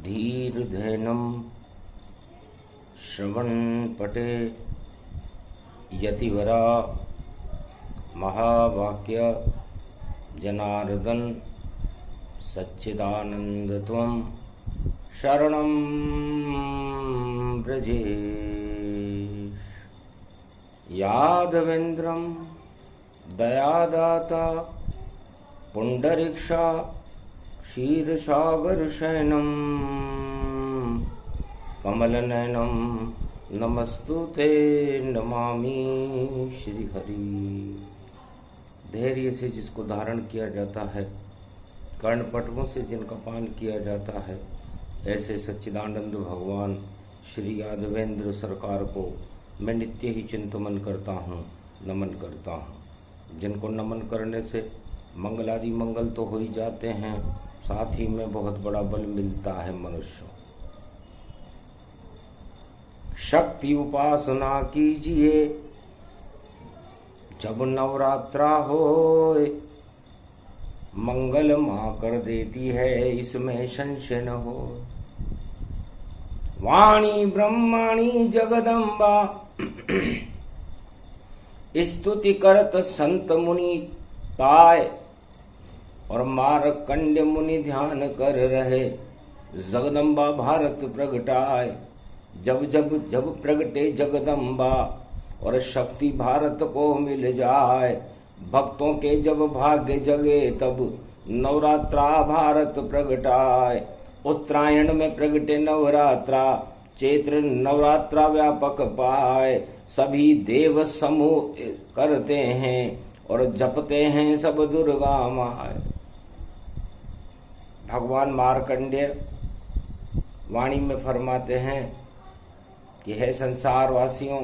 धीर्धेनं श्रवणपटे यतिवरा महावाक्य जनार्दन सच्चिदानंद त्वं शरणं व्रजे। यादवेन्द्रं दयादाता पुंडरीक्षा क्षीरसागरशयनं कमलनयनं नमस्तुते नमामि श्रीहरि। धैर्य से जिसको धारण किया जाता है, कर्णपटकों से जिनका पान किया जाता है, ऐसे सच्चिदानंद भगवान श्री यादवेंद्र सरकार को मैं नित्य ही चिंतन करता हूँ, नमन करता हूँ। जिनको नमन करने से मंगलादि मंगल तो हो ही जाते हैं, साथ ही में बहुत बड़ा बल मिलता है मनुष्य। शक्ति उपासना कीजिए, जब नवरात्रा होए मंगल मां कर देती है, इसमें संशय न हो। वाणी ब्रह्माणी जगदम्बा स्तुति करत संत मुनि पाए, और मारकंड्य मुनि ध्यान कर रहे, जगदम्बा भारत प्रगटाए। जब जब जब प्रगटे जगदम्बा और शक्ति भारत को मिल जाए, भक्तों के जब भाग्य जगे तब नवरात्रा भारत प्रगटाए। उत्तरायण में प्रगटे नवरात्रा, चैत्र नवरात्रा व्यापक पाए। सभी देव समूह करते हैं और जपते हैं सब दुर्गा माय। भगवान मार्कंडेय वाणी में फरमाते हैं कि हे संसार वासियों,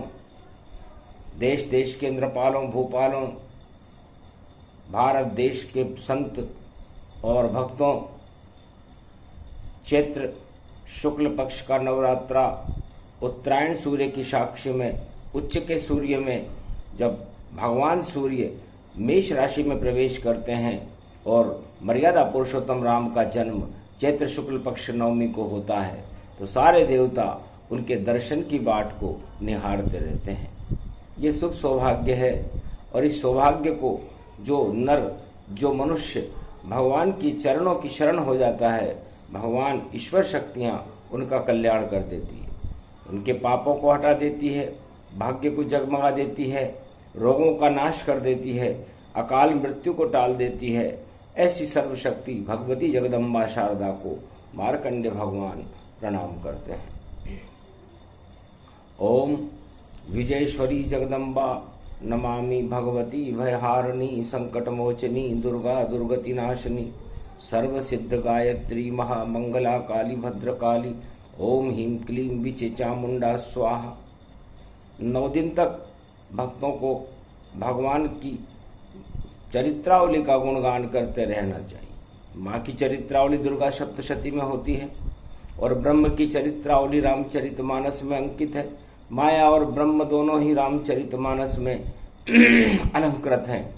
देश देश के नृपालों भूपालों, भारत देश के संत और भक्तों, चैत्र शुक्ल पक्ष का नवरात्रा उत्तरायण सूर्य की साक्षी में, उच्च के सूर्य में, जब भगवान सूर्य मेष राशि में प्रवेश करते हैं और मर्यादा पुरुषोत्तम राम का जन्म चैत्र शुक्ल पक्ष नवमी को होता है, तो सारे देवता उनके दर्शन की बाट को निहारते रहते हैं। ये शुभ सौभाग्य है, और इस सौभाग्य को जो नर, जो मनुष्य भगवान की चरणों की शरण हो जाता है, भगवान ईश्वर शक्तियां उनका कल्याण कर देती है, उनके पापों को हटा देती है, भाग्य को जगमगा देती है, रोगों का नाश कर देती है, अकाल मृत्यु को टाल देती है। ऐसी सर्वशक्ति भगवती जगदम्बा शारदा को मार्कंडेय भगवान प्रणाम करते हैं। ओम विजयेश्वरी जगदम्बा नमामि भगवती भयहारिणी संकटमोचनी दुर्गा दुर्गति नाशिनी सर्व सिद्ध गायत्री महामंगला काली भद्रकाली ओम ह्रीं क्लीं विचे चामुंडा स्वाहा। 9 दिन तक भक्तों को भगवान की चरित्रावली का गुणगान करते रहना चाहिए। माँ की चरित्रावली दुर्गा सप्तशती में होती है और ब्रह्म की चरित्रावली रामचरितमानस में अंकित है। माया और ब्रह्म दोनों ही रामचरितमानस में अलंकृत हैं।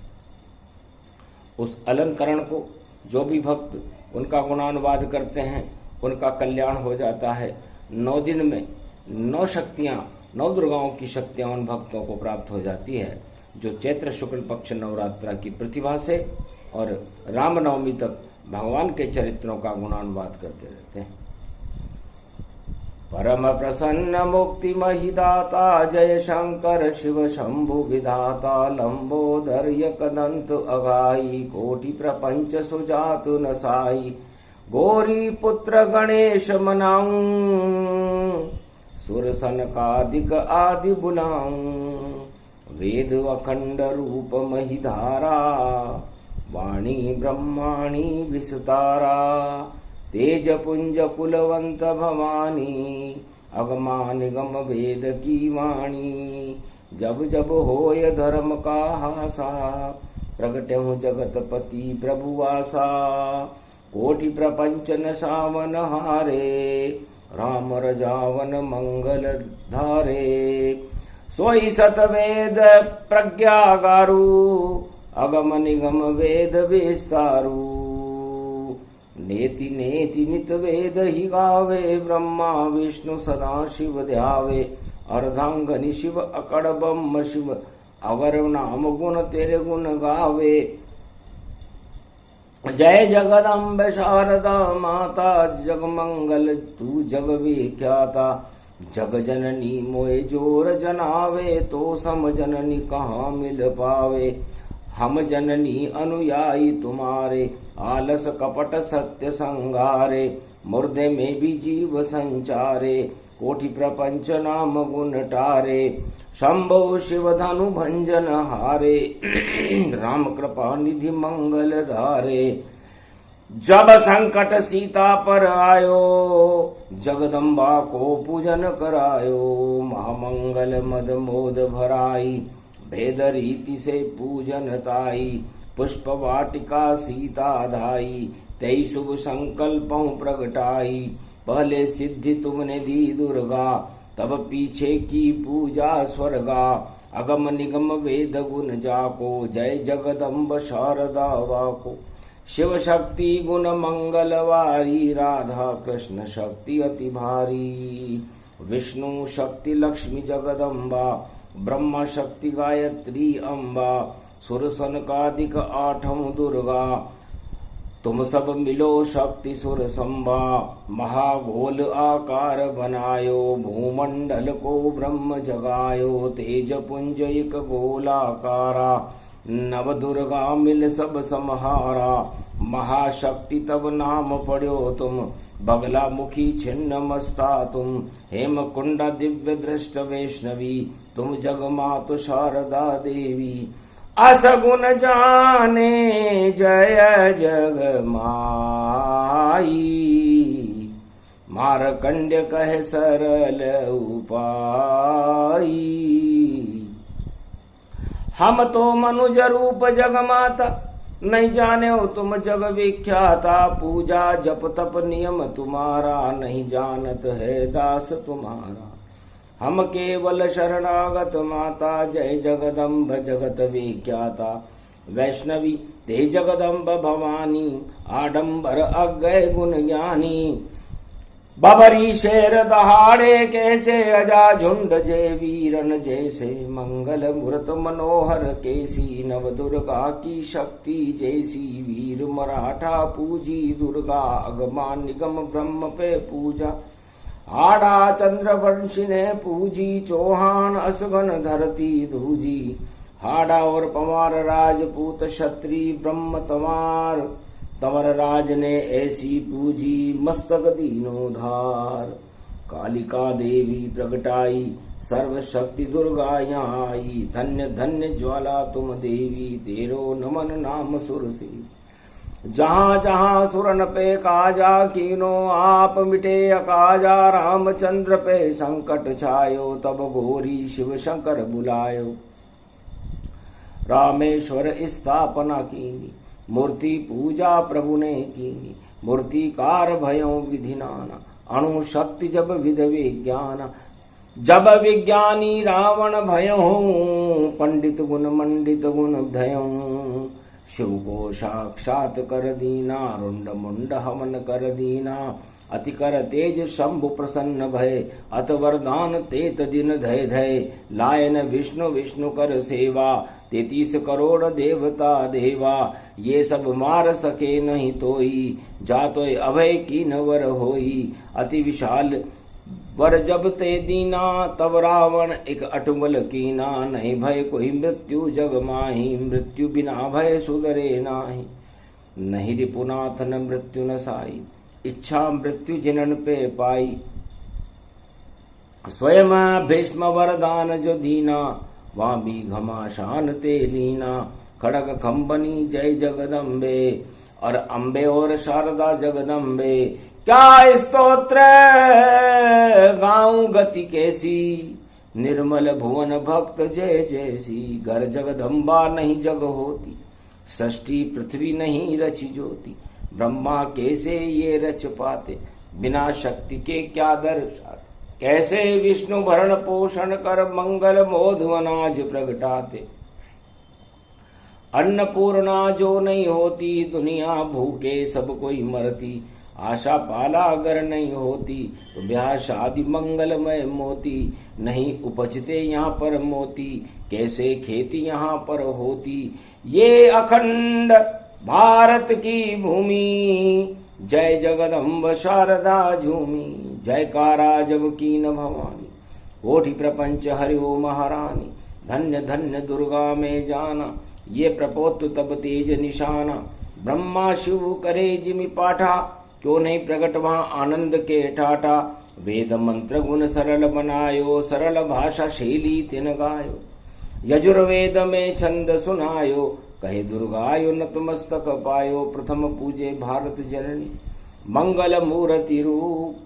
उस अलंकरण को जो भी भक्त उनका गुणानुवाद करते हैं, उनका कल्याण हो जाता है। 9 दिन में 9 शक्तियां, 9 दुर्गाओं की शक्तियां उन भक्तों को प्राप्त हो जाती है, जो चैत्र शुक्ल पक्ष नवरात्रा की प्रतिभा से और रामनवमी तक भगवान के चरित्रों का गुणानुवाद करते रहते हैं। परम प्रसन्न मुक्ति महिदाता जय शंकर शिव शंभु विधाता लंबोदर यकदंत अघाई कोटि प्रपंच सुजातु नसाई गौरी पुत्र गणेश मनाऊं सुर सनकादिक आदि बुलाऊं वेद अखंड रूप महिधारा वाणी ब्रह्माणी विस्तारा तेज पुंज कुलवंत भवानी अगमा निगम वेद की वाणी जब जब होय धर्म का हासा प्रगट हूँ जगतपति प्रभुवासा कोटि प्रपंच न सावन हारे राम रजावन मंगल धारे सोई सत वेद प्रज्ञागारु अगम निगम वेद विस्तारु नेति नेति नित वेद ही गावे, ब्रह्मा विष्णु सदा शिव ध्यावे। अर्धांगनि शिव अकड़ ब्रह्म शिव, अवर नाम गुण तेरे गुण गावे। जय जगदम्ब शारदा माता, जग मंगल तू जग विख्याता। जग जननी मोए जोर जनावे, तो सम जननी कहाँ मिल पावे। हम जननी अनुयायी तुम्हारे, आलस कपट सत्य संगारे। मुर्दे में भी जीव संचारे, कोटि प्रपंच नाम गुण टारे। शंभो शिव धनु भंजन हारे, राम कृपा निधि मंगल धारे। जब संकट सीता पर आयो, जगदम्बा को पूजन करायो। महामंगल मद मोद भराई, भेद रीति से पूजन ताई। पुष्प वाटिका सीता धाई, तेई शुभ संकल्पों प्रगटाई। पहले सिद्धि तुमने दी दुर्गा, तब पीछे की पूजा स्वर्गा। अगम निगम वेद गुण जाको, जय जगदम्ब शारदा वाको। शिव शक्ति गुण मंगलवारी, राधा कृष्ण शक्ति अति भारी। विष्णु शक्ति लक्ष्मी जगदम्बा, ब्रह्मा शक्ति गायत्री अम्बा। सुर सनकादिक आठम दुर्गा, तुम सब मिलो शक्ति सुर संबा। महागोल आकार बनायो, भूमंडल को ब्रह्म जगायो। तेज पुंज एक गोलाकारा, नव दुर्गा मिल सब समहारा। महाशक्ति तब नाम पढ़ो तुम, बगला मुखी छिन्न मस्ता तुम। हेम कुंडा दिव्य दृष्ट वैष्णवी, तुम जगमातु शारदा देवी। असगुण जाने जय जग माई, मारकंड्य कह सरल उपाई। हम तो मनुज रूप जग माता, नहीं जाने हो तुम जग विख्याता। पूजा जप तप नियम तुम्हारा, नहीं जानत है दास तुम्हारा। हम केवल शरणागत माता, जय जगदम्ब जगत विख्याता। वैष्णवी ते जगदम्ब भवानी, आडंबर अज्ञ गुण ज्ञानी। बबरी शेर दहाड़े कैसे, अजा झुंड जय वीरन जैसे। मंगल मूर्त मनोहर केसी, नव दुर्गा की शक्ति जैसी। वीर मराठा पूजी दुर्गा, अगमा निगम ब्रह्म पे पूजा। आड़ा चंद्रवंशी ने पूजी, चौहान असगन धरती धूजी। हाड़ा और पवार राजपूत क्षत्रि ब्रह्म तवार। तंवर राज ने ऐसी पूजी, मस्तक दीनो धार। कालिका देवी प्रगटाई, सर्वशक्ति दुर्गा यहाँ आई। धन्य धन्य ज्वाला तुम देवी, तेरो नमन नाम सुर से। जहाँ जहाँ सुरन पे काजा कीनो, आप मिटे अकाजा। रामचंद्र पे संकट छायो, तब घोरी शिव शंकर बुलायो। रामेश्वर स्थापना कीनी, मूर्ति पूजा प्रभु ने कीनी। मूर्तिकार भयो विधि नाना, अणु शक्ति जब विध विज्ञान। जब विज्ञानी रावण भयो, पंडित गुण मंडित गुण धयो। शिव को साक्षात कर दीना, रुंड मुंड हवन कर दीना। अति कर तेज शंभु प्रसन्न भय, अत वरदान तेत दिन धय धय। लायन विष्णु विष्णु कर सेवा, 33 करोड़ देवता देवा। ये सब मार सके नहीं तोई, जातोय अभय की नवर होई। अति विशाल वर जब ते दीना, तब रावण एक अटुमल कीना। नहीं भय कोई मृत्यु जग माही, मृत्यु बिना भय सुधरे नाही। नहीं रिपुनाथ न मृत्यु न साई, इच्छा मृत्यु जिनन पे पाई। स्वयं भीष्म वरदान जो दीना, वहाँ भी घमाशान ते लीना। खड़ग खम्बनी जय जगदम्बे, और अम्बे और शारदा जगदम्बे। क्या स्तोत्र गाऊं गति कैसी, निर्मल भुवन भक्त जय जैसी। घर जगदम्बा नहीं जग होती, सृष्टि पृथ्वी नहीं रची ज्योति। ब्रह्मा कैसे ये रच पाते, बिना शक्ति के क्या दर्शाते। कैसे विष्णु भरण पोषण कर, मंगल मोध अनाज प्रगटाते। अन्नपूर्णा जो नहीं होती, दुनिया भूखे सब कोई मरती। आशा पाला अगर नहीं होती, तो ब्याह शादी मंगलमय मोती। नहीं उपजते यहाँ पर मोती, कैसे खेती यहाँ पर होती। ये अखंड भारत की भूमि, जय जगदम्ब शारदा झूमी। जयकारा जब कीन भवानी, कोटि प्रपंच हरिओ महारानी। धन्य धन्य दुर्गा में जाना, ये प्रपोत तब तेज निशाना। ब्रह्मा शिव करे जिमि पाठा, क्यों नहीं प्रकट वहां आनंद के ठाठा। वेद मंत्र गुण सरल बनायो, सरल भाषा शैली तिन गायो। यजुर्वेद में छंद सुनायो, कहे दुर्गायो नतमस्तक पायो। प्रथम पूजे भारत जननी, मंगल मूर्ति रूप।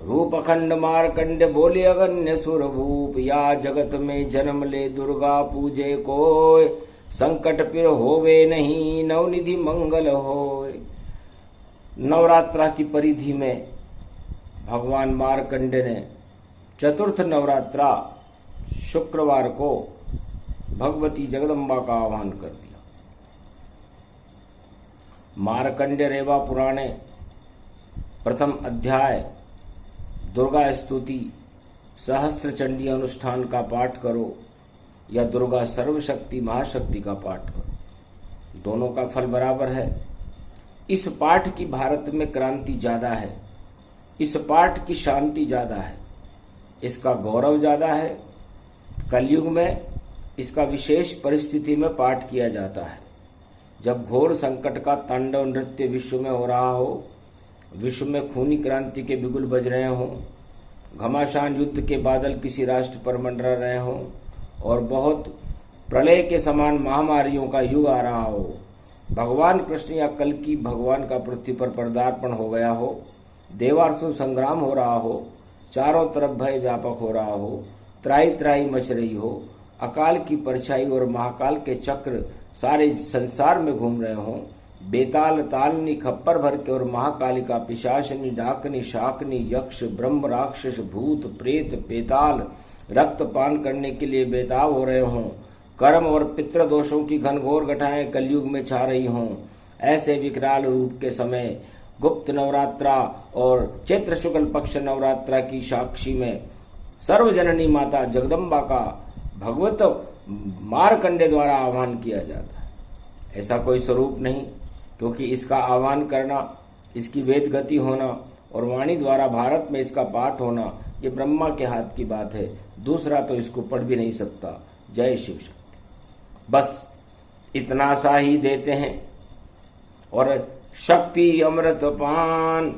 रूप अखंड मारकंड बोले अगन्य सुर भूप। या जगत में जन्म ले दुर्गा पूजे कोय, संकट फिर होवे नहीं नवनिधि मंगल होय। नवरात्रा की परिधि में भगवान मार्कंड ने चतुर्थ नवरात्रा शुक्रवार को भगवती जगदम्बा का आह्वान कर दिया। मार्कंड रेवा पुराणे प्रथम अध्याय दुर्गा स्तुति सहस्त्र चंडी अनुष्ठान का पाठ करो या दुर्गा सर्वशक्ति महाशक्ति का पाठ करो, दोनों का फल बराबर है। इस पाठ की भारत में क्रांति ज्यादा है, इस पाठ की शांति ज्यादा है, इसका गौरव ज्यादा है। कलयुग में इसका विशेष परिस्थिति में पाठ किया जाता है, जब घोर संकट का तांडव नृत्य विश्व में हो रहा हो, विश्व में खूनी क्रांति के बिगुल बज रहे हों, घमासान युद्ध के बादल किसी राष्ट्र पर मंडरा रहे हों और बहुत प्रलय के समान महामारियों का युग आ रहा हो, भगवान कृष्ण या कल की भगवान का पृथ्वी पर पदार्पण हो गया हो, देवासुर संग्राम हो रहा हो, चारों तरफ भय व्यापक हो रहा हो, त्राही त्राही मच रही हो, अकाल की परछाई और महाकाल के चक्र सारे संसार में घूम रहे हों, बेताल तालनी खप्पर भर के और महाकालिका पिशाचनी डाकनी शाकनी यक्ष ब्रह्म राक्षस भूत प्रेत बेताल रक्तपान करने के लिए बेताब हो रहे हों, कर्म और पितृ दोषों की घनघोर घटाएं कलयुग में छा रही हों, ऐसे विकराल रूप के समय गुप्त नवरात्रा और चैत्र शुक्ल पक्ष नवरात्रा की साक्षी में सर्वजननी माता जगदम्बा का भगवत मार्कंडे द्वारा आह्वान किया जाता है। ऐसा कोई स्वरूप नहीं, क्योंकि इसका आह्वान करना, इसकी वेद गति होना और वाणी द्वारा भारत में इसका पाठ होना, ये ब्रह्मा के हाथ की बात है। दूसरा तो इसको पढ़ भी नहीं सकता। जय शिव शक्ति। बस इतना सा ही देते हैं। और शक्ति अमृत पान,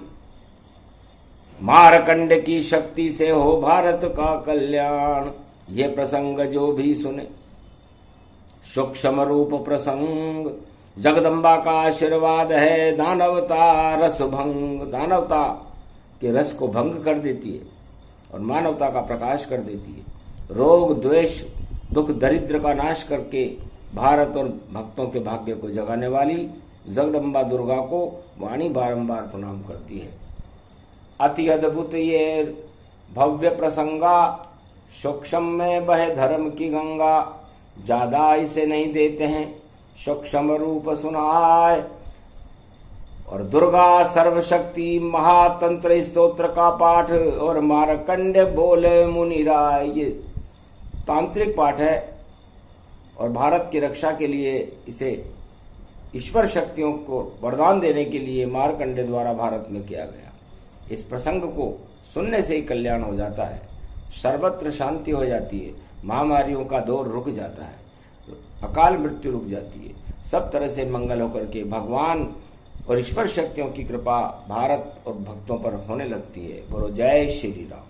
मारकंड की शक्ति से हो भारत का कल्याण। ये प्रसंग जो भी सुने, सूक्ष्म रूप प्रसंग, जगदम्बा का आशीर्वाद है। दानवता रस भंग, दानवता के रस को भंग कर देती है और मानवता का प्रकाश कर देती है। रोग द्वेष दुख दरिद्र का नाश करके भारत और भक्तों के भाग्य को जगाने वाली जगदम्बा दुर्गा को वाणी बारंबार प्रणाम करती है। अति अद्भुत ये भव्य प्रसंगा, सूक्ष्म में बहे धर्म की गंगा। ज्यादा इसे नहीं देते हैं, सूक्ष्म रूप सुनाए। और दुर्गा सर्वशक्ति महातंत्र स्तोत्र का पाठ और मारकंडे बोले मुनिराय, ये तांत्रिक पाठ है और भारत की रक्षा के लिए इसे ईश्वर शक्तियों को वरदान देने के लिए मारकंडे द्वारा भारत में किया गया। इस प्रसंग को सुनने से ही कल्याण हो जाता है, सर्वत्र शांति हो जाती है, महामारियों का दौर रुक जाता है, अकाल मृत्यु रुक जाती है, सब तरह से मंगल होकर के भगवान और ईश्वर शक्तियों की कृपा भारत और भक्तों पर होने लगती है। बोलो जय श्री राम।